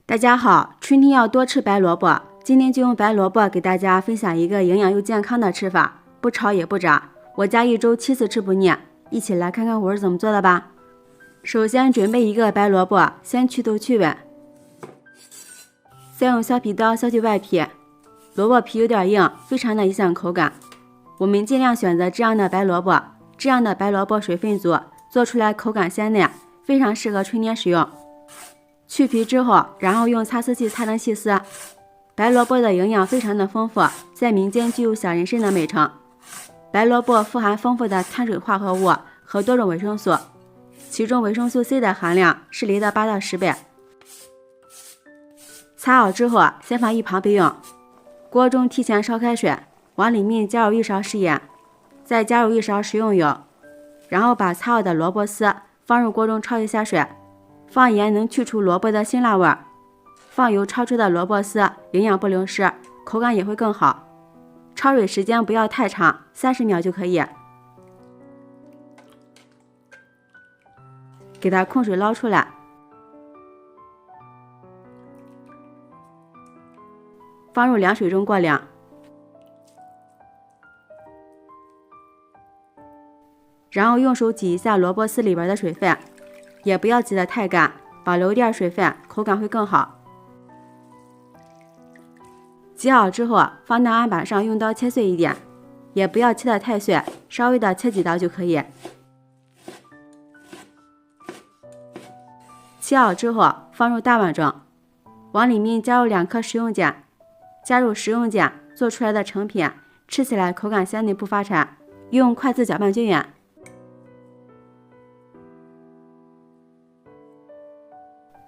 大家好，春天要多吃白萝卜。今天就用白萝卜给大家分享一个营养又健康的吃法，不炒也不炸，我家1周7次吃不腻。一起来看看我是怎么做的吧。首先准备一个白萝卜，先去头去尾，再用削皮刀削去外皮。萝卜皮有点硬，非常的影响口感。我们尽量选择这样的白萝卜，这样的白萝卜水分足，做出来口感鲜嫩，非常适合春天食用。去皮之后，然后用擦丝器擦成细丝。白萝卜的营养非常的丰富，在民间具有小人参的美称。白萝卜富含丰富的碳水化合物和多种维生素，其中维生素 C 的含量是梨的8到10倍。擦好之后，先放一旁备用。锅中提前烧开水，往里面加入1勺食盐，再加入1勺食用油，然后把擦好的萝卜丝放入锅中焯一下水。放盐能去除萝卜的辛辣味儿，放油焯出的萝卜丝营养不流失，口感也会更好。焯水时间不要太长，30秒就可以。给它控水捞出来，放入凉水中过凉。然后用手挤一下萝卜丝里边的水分，也不要挤得太干，保留点水分，口感会更好。挤好之后，放到案板上用刀切碎一点，也不要切得太碎，稍微的切几刀就可以。切好之后放入大碗中，往里面加入2颗食用碱，加入食用碱做出来的成品，吃起来口感鲜嫩不发柴，用筷子搅拌均匀。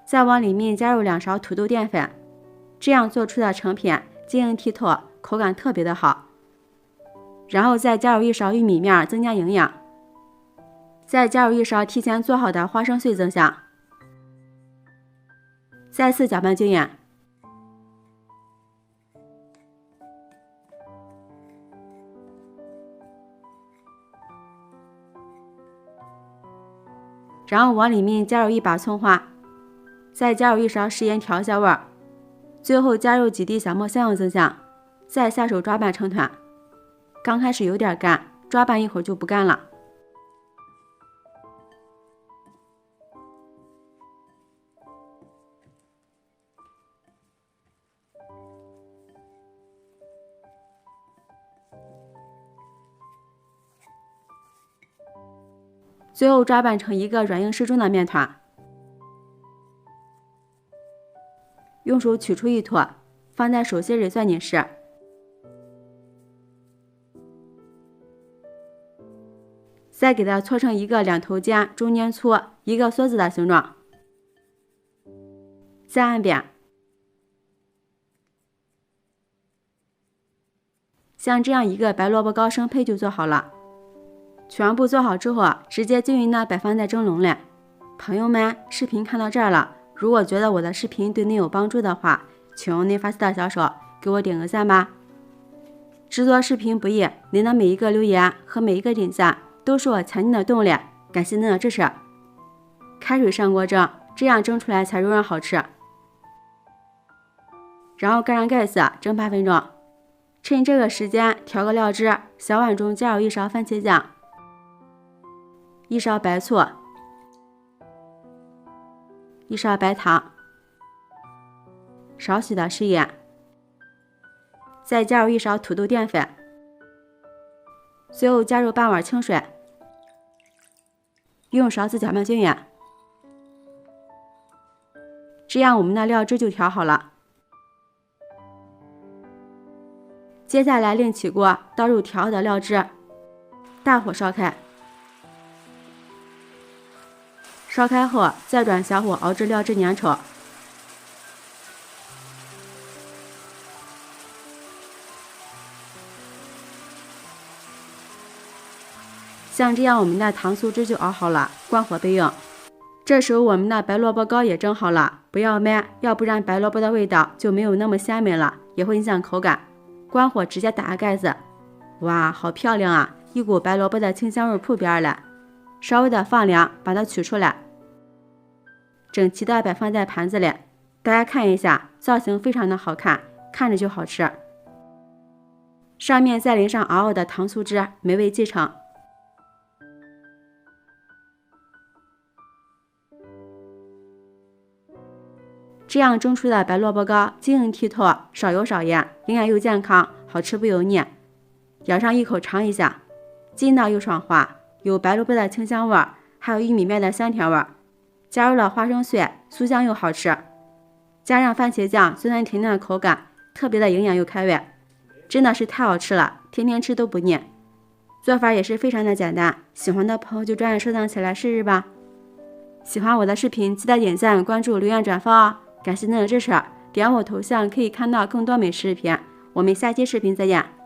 再往里面加入2勺土豆淀粉，这样做出的成品晶莹剔透，口感特别的好。然后再加入1勺玉米面增加营养，再加入1勺提前做好的花生碎增香，再次搅拌均匀。然后往里面加入1把葱花，再加入1勺食盐调一下味儿，最后加入几滴小磨香油增香，再下手抓拌成团。刚开始有点干，抓拌一会儿就不干了。最后抓拌成一个软硬适中的面团。用手取出一坨，放在手心里攥紧实。再给它搓成一个2头尖、中间粗、一个梭子的形状。再按扁。像这样一个白萝卜糕生胚就做好了。全部做好之后，直接均匀的摆放在蒸笼里。朋友们，视频看到这儿了，如果觉得我的视频对您有帮助的话，请用您发丝的小手给我点个赞吧。制作视频不易，您的每一个留言和每一个点赞都是我前进的动力，感谢您的支持。开水上锅蒸，这样蒸出来才柔软好吃。然后盖上盖子蒸8分钟。趁这个时间调个料汁，小碗中加入1勺番茄酱，1勺白醋，1勺白糖，少许的食盐，再加入1勺土豆淀粉，最后加入半碗清水，用勺子搅拌均匀。这样我们的料汁就调好了。接下来另起锅，倒入调好的料汁，大火烧开。烧开后，再转小火熬至料汁粘稠。像这样我们的糖醋汁就熬好了，关火备用。这时候我们的白萝卜糕也蒸好了，不要焖，要不然白萝卜的味道就没有那么鲜美了，也会影响口感。关火直接打开盖子，哇，好漂亮啊！一股白萝卜的清香味扑鼻而来。稍微的放凉，把它取出来，整齐的摆放在盘子里，大家看一下，造型非常的好看，看着就好吃。上面再淋上熬好的糖醋汁，美味继承。这样蒸出的白萝卜糕晶莹剔透，少油少盐，营养又健康，好吃不油腻。咬上一口尝一下，筋道又爽滑，有白萝卜的清香味儿，还有玉米面的香甜味儿，加入了花生碎，酥香又好吃。加上番茄酱，酸酸甜甜的口感，特别的营养又开胃，真的是太好吃了，天天吃都不腻。做法也是非常的简单，喜欢的朋友就抓紧收藏起来试试吧。喜欢我的视频，记得点赞、关注、留言、转发哦！感谢您的支持，点我头像可以看到更多美食视频。我们下期视频再见。